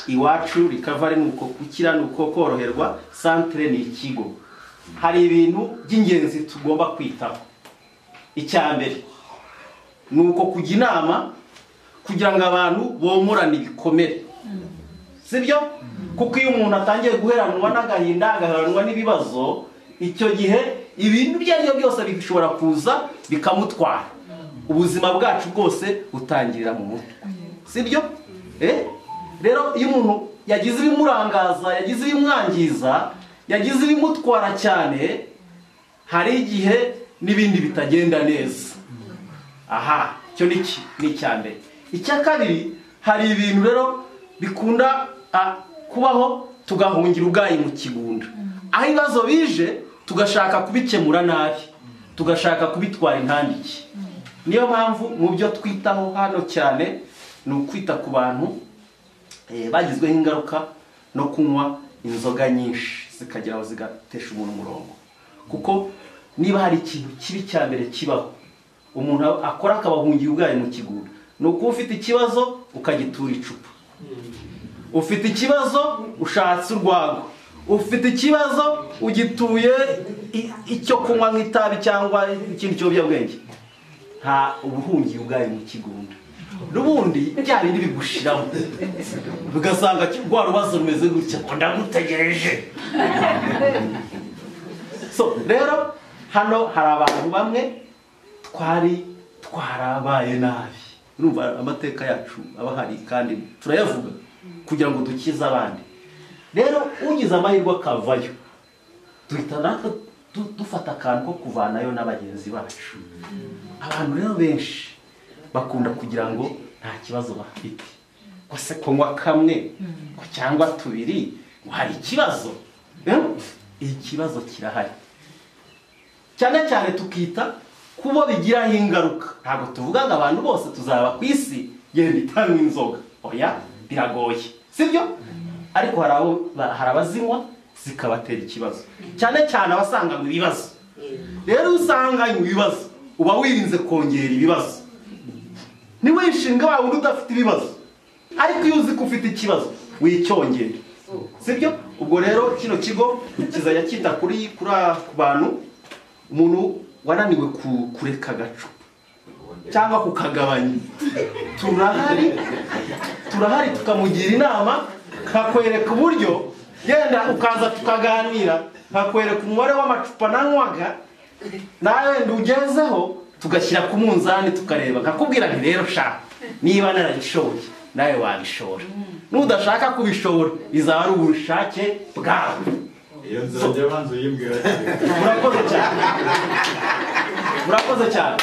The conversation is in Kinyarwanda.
iwacu recovery nuko gukira nuko koroherwa, centre ni ikigo. Hari ibintu by'ingenzi tugomba kwitaho. Icyambere nuko kujya inama kugira ngo abantu bomorane ibikomere. Sibyo? Kuko iyo umuntu atangiye guheranwa n'agahinda, agaheranwa n'ibibazo, icyo gihe ibintu byaryo byose bishobora kuza bikamutwara. Ubuzima bwacu bwose butangirira mu mutwe. Sibyo? Rero iyo umuntu yagize ibimurangaza, yagize ibimwangiza, yagize ibimutwara cyane, hari igihe n'ibindi bitagenda neza. Aha, cyo ni icyambere. Icya kabiri, hari ibintu rero bikunda kubaho tugahungira ubwayi mu kigunda. Aho ibibazo bije tugashaka kubikemura nabi, tugashaka kubitwara intambike. Niyo mpamvu mu byo twitaho hano cyane ni ukwita ku bantu bagizweho ingaruka no kunywa inzoga nyinshi zikagera aho zigatesha umuntu umurongo. Kuko niba hari ikintu kibi cyambere kibaho umuntu akora akabahungira ubwayi mu kigunda, ni ukuba ufite ikibazo ukagitura icupa, ufite ikibazo ushatse urwagwa, ufite ikibazo ugituye icyo kunywa nk'itabi cyangwa ikindi kiyobyabwenge. Nta ubuhungiye ubwayi mu kigunda. N'ubundi bya bindi bigushiraho ugasanga rwa rubazo rumeze gutya, ndagutegereje. So rero hano hari abantu bamwe twarabaye nabi. Urumva amateka yacu aba hari kandi turayavuga kugira ngo dukize abandi. Rero ugize amahirwe akavayo, duhita dufata akantu ko kuvanayo n'abagenzi bacu. Abantu rero benshi bakunda kugira ngo nta kibazo bafite, ko se kunywa kamwe cyangwa tubiri ngo hari ikibazo. Ikibazo kirahari. Cyane cyane tukita kubo bigiraho ingaruka. Ntabwo tuvuga ngo abantu bose tuzaba ku isi genda itanywa inzoga. Oya, biragoye. Sibyo? Ariko hari abazinywa zikabatera ikibazo. Cyane cyane abasanga mu bibazo. Rero usanga mu bibazo uba wirinze kongera ibibazo. Ni wishinga wa wundi udafite ibibazo. Ariko iyo uzi ko ufite ikibazo wicyongera. Sibyo? Ubwo rero kino kigo kizajya kita kuri ku bantu umuntu wananiwe kureka agacupa cyangwa kukagabanya. Turahari tukamugira inama, kakwereka uburyo yenda ukaza tukaganira, kakwereka umubare w'amacupa nanywaga nawe ndugezeho, tugashyira ku munzani tukareba, kakubwira nti rero sha niba narabishoboye nawe wabishora. Nudashaka kubishora bizaba ari ubushake bwawe. Iyo nzajya banza uyimbwira. Murakoze cyane.